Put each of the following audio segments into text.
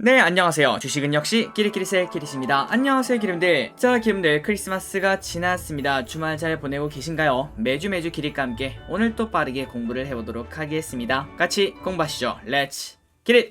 네, 안녕하세요. 주식은 역시 끼리끼리새 끼리씨입니다. 안녕하세요, 기름들. 자, 기름들, 크리스마스가 지났습니다. 주말 잘 보내고 계신가요? 매주 기릿과 함께 오늘 또 빠르게 공부를 해보도록 하겠습니다. 같이 공부하시죠. 렛츠 기릿!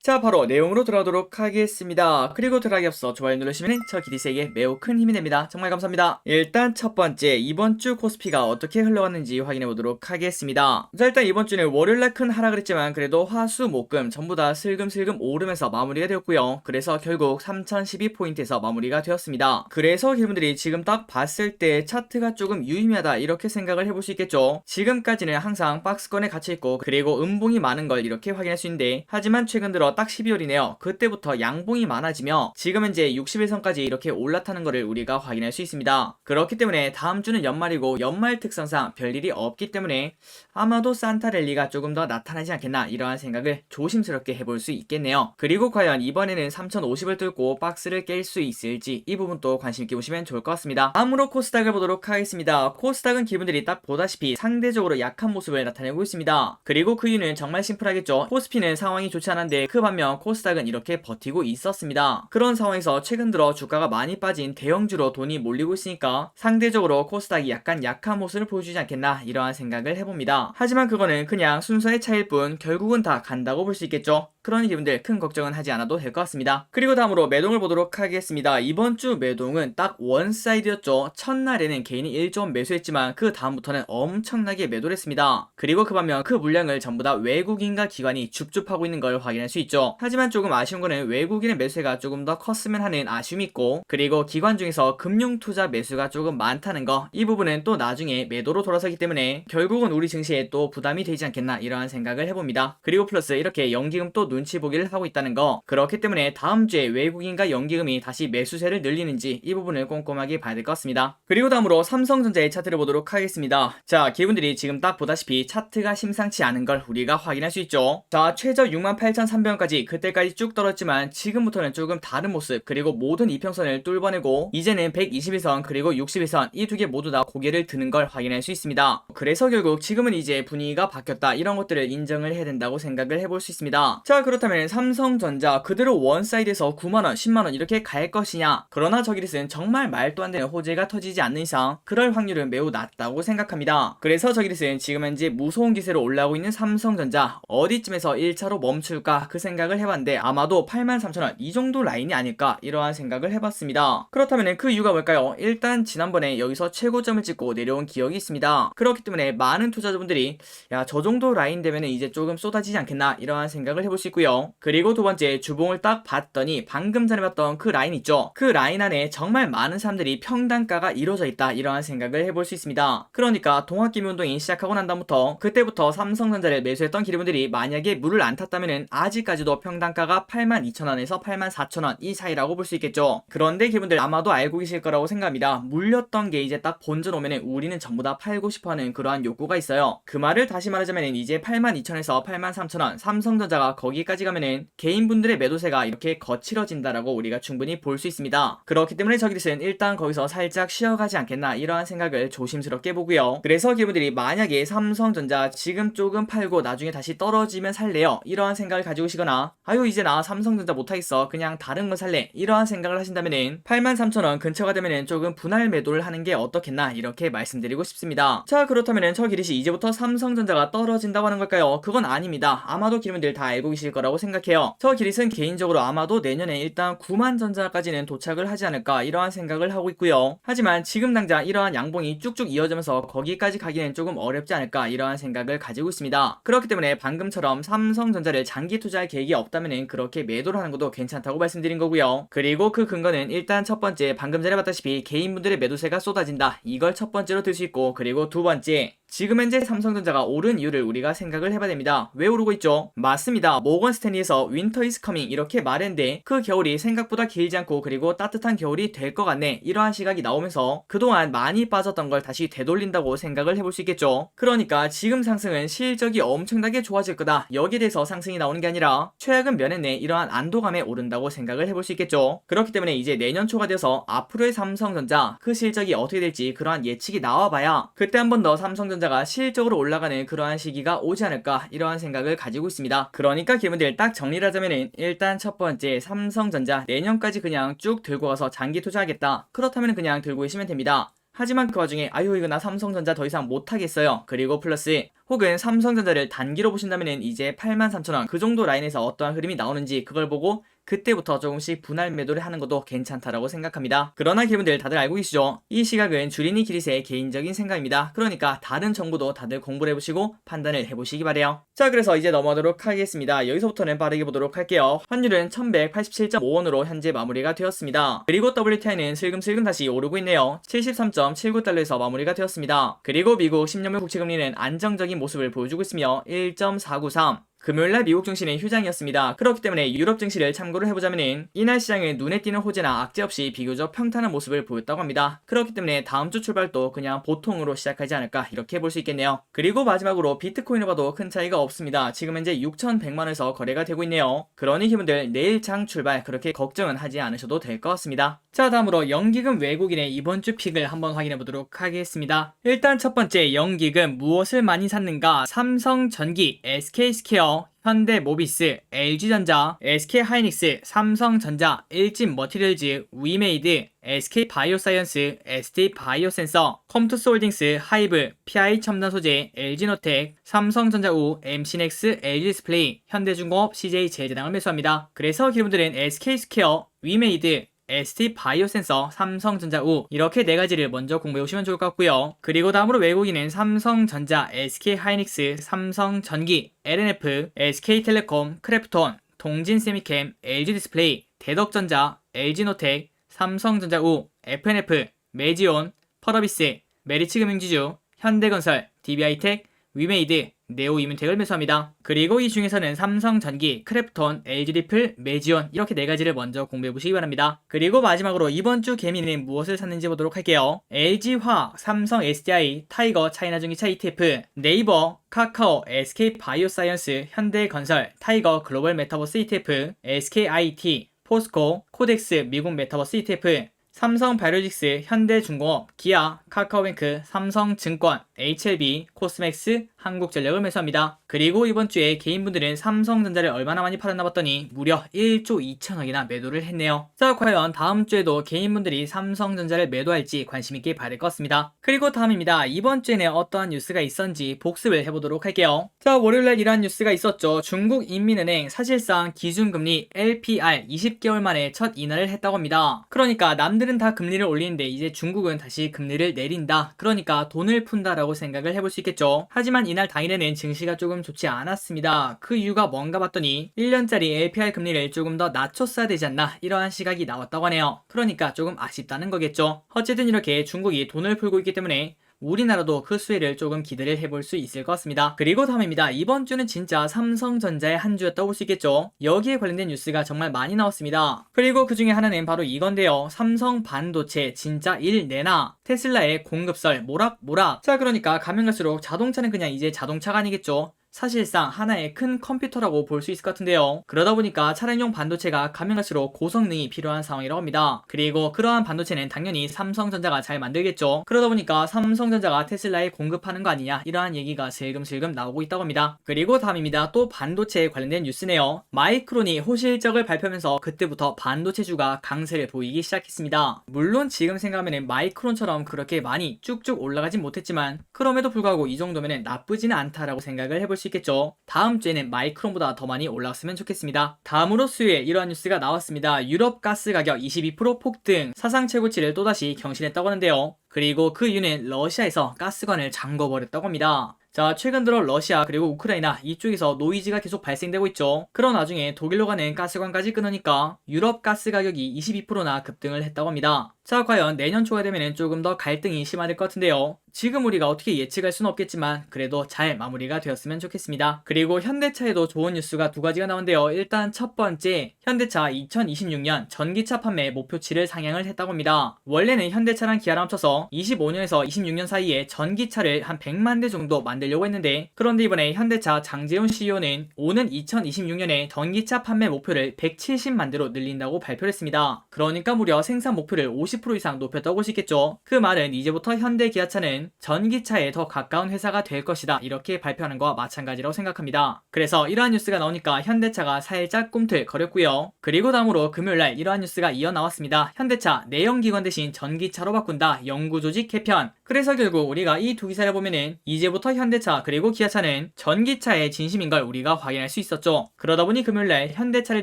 자, 바로 내용으로 들어가도록 하겠습니다. 그리고 들어가기 앞서 좋아요 누르시면 저 기리스에게 매우 큰 힘이 됩니다. 정말 감사합니다. 일단 첫 번째, 이번 주 코스피가 어떻게 흘러갔는지 확인해 보도록 하겠습니다. 자, 일단 이번 주는 월요일날 큰 하락을 했지만 그래도 화, 수, 목, 금 전부 다 슬금슬금 오르면서 마무리가 되었고요. 그래서 결국 3012포인트에서 마무리가 되었습니다. 그래서 여러분들이 지금 딱 봤을 때 차트가 조금 유의미하다 이렇게 생각을 해볼 수 있겠죠. 지금까지는 항상 박스권에 갇혀있고 그리고 음봉이 많은 걸 이렇게 확인할 수 있는데, 하지만 최근 들어 딱 12월이네요. 그때부터 양봉이 많아지며 지금 현재 60일선까지 이렇게 올라타는 것을 우리가 확인할 수 있습니다. 그렇기 때문에 다음 주는 연말이고 연말 특성상 별일이 없기 때문에 아마도 산타 랠리가 조금 더 나타나지 않겠나, 이러한 생각을 조심스럽게 해볼 수 있겠네요. 그리고 과연 이번에는 3050을 뚫고 박스를 깰 수 있을지 이 부분도 관심있게 보시면 좋을 것 같습니다. 다음으로 코스닥을 보도록 하겠습니다. 코스닥은 기분들이 딱 보다시피 상대적으로 약한 모습을 나타내고 있습니다. 그리고 그 이유는 정말 심플하겠죠. 코스피는 상황이 좋지 않은데 그 반면 코스닥은 이렇게 버티고 있었습니다. 그런 상황에서 최근 들어 주가가 많이 빠진 대형주로 돈이 몰리고 있으니까 상대적으로 코스닥이 약간 약한 모습을 보여주지 않겠나, 이러한 생각을 해봅니다. 하지만 그거는 그냥 순서의 차이일 뿐 결국은 다 간다고 볼 수 있겠죠. 그러니 여러분들 큰 걱정은 하지 않아도 될 것 같습니다. 그리고 다음으로 매동을 보도록 하겠습니다. 이번 주 매동은 딱 원사이드였죠. 첫날에는 개인이 1조 매수했지만 그 다음부터는 엄청나게 매도를 했습니다. 그리고 그 반면 그 물량을 전부 다 외국인과 기관이 줍줍하고 있는 걸 확인할 수 있죠. 하지만 조금 아쉬운 거는 외국인의 매수가 조금 더 컸으면 하는 아쉬움이 있고, 그리고 기관 중에서 금융투자 매수가 조금 많다는 거, 이 부분은 또 나중에 매도로 돌아서기 때문에 결국은 우리 증시에 또 부담이 되지 않겠나, 이러한 생각을 해봅니다. 그리고 플러스 이렇게 연기금 또 눈치 보기를 하고 있다는 거, 그렇기 때문에 다음 주에 외국인과 연기금이 다시 매수세를 늘리는지 이 부분을 꼼꼼하게 봐야 될 것 같습니다. 그리고 다음으로 삼성전자의 차트를 보도록 하겠습니다. 자, 기분들이 지금 딱 보다시피 차트가 심상치 않은 걸 우리가 확인할 수 있죠. 자, 최저 68,300원까지 그때까지 쭉 떨어졌지만 지금부터는 조금 다른 모습, 그리고 모든 이평선을 뚫어내고 이제는 121선 그리고 61선 이 두 개 모두 다 고개를 드는 걸 확인할 수 있습니다. 그래서 결국 지금은 이제 분위기가 바뀌었다, 이런 것들을 인정을 해야 된다고 생각을 해볼 수 있습니다. 자, 그렇다면 삼성전자 그대로 원사이드에서 9만원 10만원 이렇게 갈 것이냐, 그러나 저기릿은 정말 말도 안 되는 호재가 터지지 않는 이상 그럴 확률은 매우 낮다고 생각합니다. 그래서 저기릿은 지금 현재 무서운 기세로 올라오고 있는 삼성전자 어디쯤에서 1차로 멈출까 그 생각을 해봤는데 아마도 83,000원 이 정도 라인이 아닐까, 이러한 생각을 해봤습니다. 그렇다면 그 이유가 뭘까요? 일단 지난번에 여기서 최고점을 찍고 내려온 기억이 있습니다. 그렇기 때문에 많은 투자자분들이 야, 저 정도 라인 되면 이제 조금 쏟아지지 않겠나, 이러한 생각을 해볼 수 있고요. 그리고 두 번째, 주봉을 딱 봤더니 방금 전에 봤던 그 라인 있죠. 그 라인 안에 정말 많은 사람들이 평단가가 이루어져 있다, 이러한 생각을 해볼 수 있습니다. 그러니까 동학개미운동이 시작하고 난 다음부터 그때부터 삼성전자를 매수했던 기류분들이 만약에 물을 안 탔다면은 아직까지도 평단가가 82,000원에서 84,000원 이 사이라고 볼 수 있겠죠. 그런데 기분들 아마도 알고 계실 거라고 생각합니다. 물렸던 게 이제 딱 본전 오면은 우리는 전부 다 팔고 싶어하는 그러한 욕구가 있어요. 그 말을 다시 말하자면은 이제 82,000원에서 83,000원 삼성전자가 거기까지 가면은 개인분들의 매도세가 이렇게 거칠어진다라고 우리가 충분히 볼 수 있습니다. 그렇기 때문에 저기는 일단 거기서 살짝 쉬어가지 않겠나, 이러한 생각을 조심스럽게 보고요. 그래서 기분들이 만약에 삼성전자 지금 조금 팔고 나중에 다시 떨어지면 살래요, 이러한 생각을 가지고 오시거나 아유 이제 나 삼성전자 못하겠어 그냥 다른 거 살래, 이러한 생각을 하신다면은 83,000원 근처가 되면은 조금 분할 매도를 하는 게 어떻겠나, 이렇게 말씀드리고 싶습니다. 자, 그렇다면은 저 기릿이 이제부터 삼성전자가 떨어진다고 하는 걸까요? 그건 아닙니다. 아마도 기분들 다 알고 계실 거라고 생각해요. 저 기릿은 개인적으로 아마도 내년에 일단 9만 전자까지는 도착을 하지 않을까, 이러한 생각을 하고 있고요. 하지만 지금 당장 이러한 양봉이 쭉쭉 이어지면서 거기까지 가기는 조금 어렵지 않을까, 이러한 생각을 가지고 있습니다. 그렇기 때문에 방금처럼 삼성전자를 장기 투자할 계획이 없다면은 그렇게 매도를 하는 것도 괜찮다고 말씀드린 거고요. 그리고 그 근거는 일단 첫 번째, 방금 전에 봤다시피 개인분들의 매도세가 쏟아진다, 이걸 첫 번째로 들 수 있고, 그리고 두 번째, 지금 현재 삼성전자가 오른 이유를 우리가 생각을 해봐야 됩니다. 왜 오르고 있죠? 맞습니다. 모건 스탠리에서 윈터 이즈 커밍 이렇게 말했는데 그 겨울이 생각보다 길지 않고 그리고 따뜻한 겨울이 될 것 같네, 이러한 시각이 나오면서 그동안 많이 빠졌던 걸 다시 되돌린다고 생각을 해볼 수 있겠죠. 그러니까 지금 상승은 실적이 엄청나게 좋아질 거다, 여기에 대해서 상승이 나오는 게 아니라 최악은 면했네, 이러한 안도감에 오른다고 생각을 해볼 수 있겠죠. 그렇기 때문에 이제 내년 초가 되어서 앞으로의 삼성전자 그 실적이 어떻게 될지 그러한 예측이 나와봐야 그때 한 번 더 삼성전자 삼성전자가 실적으로 올라가는 그러한 시기가 오지 않을까 이러한 생각을 가지고 있습니다. 그러니까 기분들 딱 정리를 하자면은 일단 첫 번째 삼성전자 내년까지 그냥 쭉 들고 가서 장기 투자하겠다. 그렇다면 그냥 들고 계시면 됩니다. 하지만 그 와중에 아유 이거 나 삼성전자 더 이상 못하겠어요. 그리고 플러스 혹은 삼성전자를 단기로 보신다면 이제 83,000원 그 정도 라인에서 어떠한 흐름이 나오는지 그걸 보고 그때부터 조금씩 분할 매도를 하는 것도 괜찮다라고 생각합니다. 그러나 기분들 다들 알고 계시죠? 이 시각은 주린이 기리세의 개인적인 생각입니다. 그러니까 다른 정보도 다들 공부를 해보시고 판단을 해보시기 바래요. 자, 그래서 이제 넘어가도록 하겠습니다. 여기서부터는 빠르게 보도록 할게요. 환율은 1187.5원으로 현재 마무리가 되었습니다. 그리고 WTI는 슬금슬금 다시 오르고 있네요. 73.79달러에서 마무리가 되었습니다. 그리고 미국 10년물 국채금리는 안정적인 모습을 보여주고 있으며 1.493 금요일날 미국 증시는 휴장이었습니다. 그렇기 때문에 유럽 증시를 참고를 해보자면은 이날 시장은 눈에 띄는 호재나 악재 없이 비교적 평탄한 모습을 보였다고 합니다. 그렇기 때문에 다음 주 출발도 그냥 보통으로 시작하지 않을까 이렇게 볼 수 있겠네요. 그리고 마지막으로 비트코인을 봐도 큰 차이가 없습니다. 지금 현재 6,100만원에서 거래가 되고 있네요. 그러니 기분들 내일 장 출발 그렇게 걱정은 하지 않으셔도 될 것 같습니다. 자, 다음으로 연기금 외국인의 이번 주 픽을 한번 확인해 보도록 하겠습니다. 일단 첫 번째 연기금 무엇을 많이 샀는가? 삼성전기, SK스퀘어, 현대모비스, LG전자, SK하이닉스, 삼성전자, 일진머티리얼즈, 위메이드, SK바이오사이언스, ST바이오센서, 컴투스홀딩스, 하이브, PI첨단소재, LG노텍, 삼성전자우, MC넥스, LG디스플레이, 현대중공업, CJ제일제당을 매수합니다. 그래서 기분들은 SK스퀘어, 위메이드, ST바이오센서, 삼성전자우 이렇게 네 가지를 먼저 공부해오시면 좋을 것 같고요. 그리고 다음으로 외국인은 삼성전자, SK하이닉스, 삼성전기, LNF, SK텔레콤, 크래프톤, 동진세미캠, LG디스플레이, 대덕전자, LG노텍, 삼성전자우, FNF, 메지온, 펄어비스, 메리츠금융지주, 현대건설, DB하이텍, 위메이드, 네오이뮨텍을 매수합니다. 그리고 이 중에서는 삼성전기, 크래프톤, LG리플, 메지온 이렇게 네 가지를 먼저 공부해보시기 바랍니다. 그리고 마지막으로 이번 주 개미는 무엇을 샀는지 보도록 할게요. LG화학, 삼성 SDI, 타이거 차이나전기차 ETF, 네이버, 카카오, SK바이오사이언스, 현대건설, 타이거 글로벌 메타버스 ETF, SKIT, 포스코, 코덱스 미국 메타버스 ETF, 삼성바이오로직스, 현대중공업, 기아, 카카오뱅크, 삼성증권, HLB, 코스맥스, 한국전력을 매수합니다. 그리고 이번 주에 개인분들은 삼성전자를 얼마나 많이 팔았나 봤더니 무려 1조 2천억이나 매도를 했네요. 자, 과연 다음 주에도 개인분들이 삼성전자를 매도할지 관심있게 봐야 될 것 같습니다. 그리고 다음입니다. 이번 주에는 어떠한 뉴스가 있었는지 복습을 해보도록 할게요. 자, 월요일날 이러한 뉴스가 있었죠. 중국인민은행 사실상 기준금리 LPR 20개월 만에 첫 인하를 했다고 합니다. 그러니까 남들은 다 금리를 올리는데 이제 중국은 다시 금리를 내린다. 그러니까 돈을 푼다라고 생각을 해볼 수 있겠죠. 하지만 이날 당일에는 증시가 조금 좋지 않았습니다. 그 이유가 뭔가 봤더니 1년짜리 LPR 금리를 조금 더 낮췄어야 되지 않나 이러한 시각이 나왔다고 하네요. 그러니까 조금 아쉽다는 거겠죠. 어쨌든 이렇게 중국이 돈을 풀고 있기 때문에 우리나라도 그 수혜를 조금 기대를 해볼 수 있을 것 같습니다. 그리고 다음입니다. 이번 주는 진짜 삼성전자의 한 주였다고 볼 수 있겠죠. 여기에 관련된 뉴스가 정말 많이 나왔습니다. 그리고 그 중에 하나는 바로 이건데요. 삼성 반도체 진짜 일 내나 테슬라의 공급설 모락모락. 자, 그러니까 가면 갈수록 자동차는 그냥 이제 자동차가 아니겠죠. 사실상 하나의 큰 컴퓨터라고 볼 수 있을 것 같은데요. 그러다 보니까 차량용 반도체가 가면 갈수록 고성능이 필요한 상황이라고 합니다. 그리고 그러한 반도체는 당연히 삼성전자가 잘 만들겠죠. 그러다 보니까 삼성전자가 테슬라에 공급하는 거 아니냐 이러한 얘기가 슬금슬금 나오고 있다고 합니다. 그리고 다음입니다. 또 반도체에 관련된 뉴스네요. 마이크론이 호실적을 발표하면서 그때부터 반도체주가 강세를 보이기 시작했습니다. 물론 지금 생각하면 마이크론처럼 그렇게 많이 쭉쭉 올라가진 못했지만 그럼에도 불구하고 이 정도면 나쁘지는 않다라고 생각을 해볼 수 있겠죠. 다음 주에는 마이크론보다 더 많이 올라갔으면 좋겠습니다. 다음으로 수요일 이러한 뉴스가 나왔습니다. 유럽 가스 가격 22% 폭등, 사상 최고치를 또다시 경신했다고 하는데요. 그리고 그 이유는 러시아에서 가스관을 잠궈버렸다고 합니다. 자, 최근 들어 러시아 그리고 우크라이나 이쪽에서 노이즈가 계속 발생되고 있죠. 그런 와중에 독일로 가는 가스관까지 끊으니까 유럽 가스 가격이 22%나 급등을 했다고 합니다. 자, 과연 내년 초가 되면 조금 더 갈등이 심화될 것 같은데요. 지금 우리가 어떻게 예측할 수는 없겠지만 그래도 잘 마무리가 되었으면 좋겠습니다. 그리고 현대차에도 좋은 뉴스가 두 가지가 나오는데요. 일단 첫 번째, 현대차 2026년 전기차 판매 목표치를 상향을 했다고 합니다. 원래는 현대차랑 기아랑 합쳐서 말이죠. 25년에서 26년 사이에 전기차를 한 100만 대 정도 만들려고 했는데, 그런데 이번에 현대차 장재훈 CEO는 오는 2026년에 전기차 판매 목표를 170만 대로 늘린다고 발표를 했습니다. 그러니까 무려 생산 목표를 50% 이상 높였다고 볼 수 있겠죠. 그 말은 이제부터 현대 기아차는 전기차에 더 가까운 회사가 될 것이다, 이렇게 발표하는 것과 마찬가지라고 생각합니다. 그래서 이러한 뉴스가 나오니까 현대차가 살짝 꿈틀거렸고요. 그리고 다음으로 금요일날 이러한 뉴스가 이어나왔습니다. 현대차 내연기관 대신 전기차로 바꾼다, 연구조직 개편. 그래서 결국 우리가 이 두 기사를 보면은 이제부터 현대차 그리고 기아차는 전기차의 진심인 걸 우리가 확인할 수 있었죠. 그러다 보니 금요일날 현대차를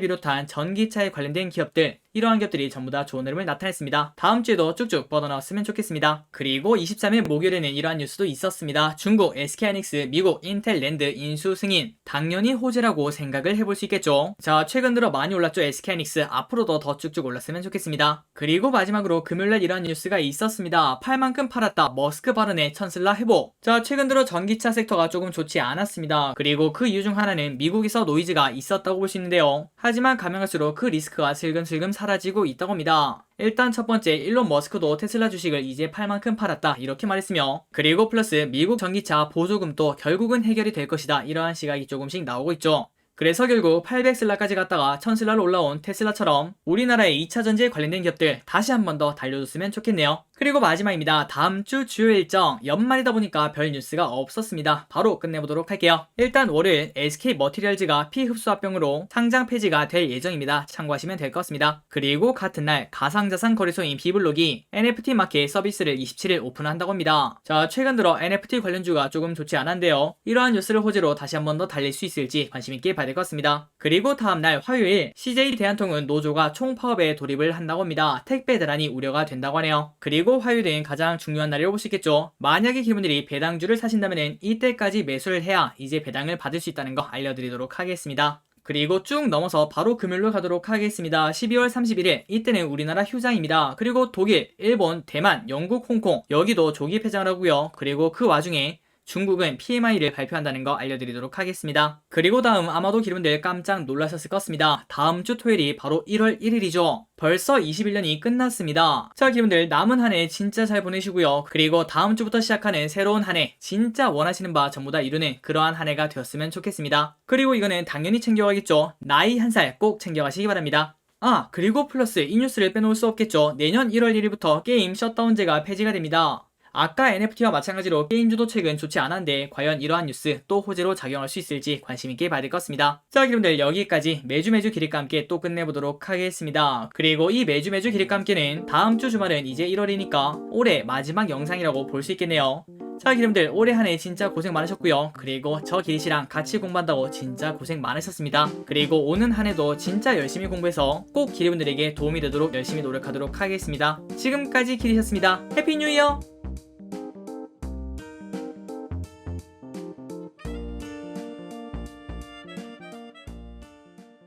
비롯한 전기차에 관련된 기업들, 이러한 기업들이 전부 다 좋은 흐름을 나타냈습니다. 다음 주에도 쭉쭉 뻗어나왔으면 좋겠습니다. 그리고 23일 목요일에는 이러한 뉴스도 있었습니다. 중국 SK하이닉스, 미국 인텔랜드 인수 승인. 당연히 호재라고 생각을 해볼 수 있겠죠. 자, 최근 들어 많이 올랐죠. SK하이닉스. 앞으로도 더 쭉쭉 올랐으면 좋겠습니다. 그리고 마지막으로 금요일날 이러한 뉴스가 있었습니다. 팔 만큼 팔았다, 머스크 발언에 천슬라 회복. 자, 최근 들어 전기차 섹터가 조금 좋지 않았습니다. 그리고 그 이유 중 하나는 미국에서 노이즈가 있었다고 볼 수 있는데요. 하지만 가면 갈수록 그 리스크가 슬금슬금 사라지고 있다고 합니다. 일단 첫 번째, 일론 머스크도 테슬라 주식을 이제 팔 만큼 팔았다, 이렇게 말했으며, 그리고 플러스 미국 전기차 보조금도 결국은 해결이 될 것이다, 이러한 시각이 조금씩 나오고 있죠. 그래서 결국 800슬라까지 갔다가 1000슬라로 올라온 테슬라처럼 우리나라의 2차 전지에 관련된 기업들 다시 한 번 더 달려줬으면 좋겠네요. 그리고 마지막입니다. 다음 주 주요 일정, 연말이다 보니까 별 뉴스가 없었습니다. 바로 끝내보도록 할게요. 일단 월요일 SK머티리얼즈가 피흡수합병으로 상장 폐지가 될 예정입니다. 참고하시면 될 것 같습니다. 그리고 같은 날 가상자산 거래소인 비블록이 NFT 마켓 서비스를 27일 오픈한다고 합니다. 자, 최근 들어 NFT 관련주가 조금 좋지 않았는데요. 이러한 뉴스를 호재로 다시 한 번 더 달릴 수 있을지 관심있게 봐야 될 것 같습니다. 그리고 다음날 화요일 CJ 대한통운 노조가 총파업에 돌입을 한다고 합니다. 택배 대란이 우려가 된다고 하네요. 그리고 화요일은 가장 중요한 날이라고 볼 수 있겠죠. 만약에 기분들이 배당주를 사신다면 이때까지 매수를 해야 이제 배당을 받을 수 있다는 거 알려드리도록 하겠습니다. 그리고 쭉 넘어서 바로 금요일로 가도록 하겠습니다. 12월 31일, 이때는 우리나라 휴장입니다. 그리고 독일, 일본, 대만, 영국, 홍콩, 여기도 조기 폐장을 하고요. 그리고 그 와중에 중국은 PMI를 발표한다는 거 알려드리도록 하겠습니다. 그리고 다음, 아마도 기분들 깜짝 놀라셨을 것 같습니다. 다음 주 토요일이 바로 1월 1일이죠. 벌써 21년이 끝났습니다. 자, 기분들 남은 한 해 진짜 잘 보내시고요. 그리고 다음 주부터 시작하는 새로운 한 해 진짜 원하시는 바 전부 다 이루는 그러한 한 해가 되었으면 좋겠습니다. 그리고 이거는 당연히 챙겨가겠죠. 나이 한 살 꼭 챙겨가시기 바랍니다. 아, 그리고 플러스 이 뉴스를 빼놓을 수 없겠죠. 내년 1월 1일부터 게임 셧다운제가 폐지가 됩니다. 아까 NFT와 마찬가지로 게임주도 최근 좋지 않았는데 과연 이러한 뉴스 또 호재로 작용할 수 있을지 관심있게 봐야 될 것 같습니다. 자, 여러분들 여기까지 매주 기립과 함께 또 끝내보도록 하겠습니다. 그리고 이 매주 기립과 함께는 다음 주 주말은 이제 1월이니까 올해 마지막 영상이라고 볼 수 있겠네요. 자, 여러분들 올해 한 해 진짜 고생 많으셨고요. 그리고 저 기리씨랑 같이 공부한다고 진짜 고생 많으셨습니다. 그리고 오는 한 해도 진짜 열심히 공부해서 꼭 기리분들에게 도움이 되도록 열심히 노력하도록 하겠습니다. 지금까지 기리셨습니다. 해피 뉴 이어!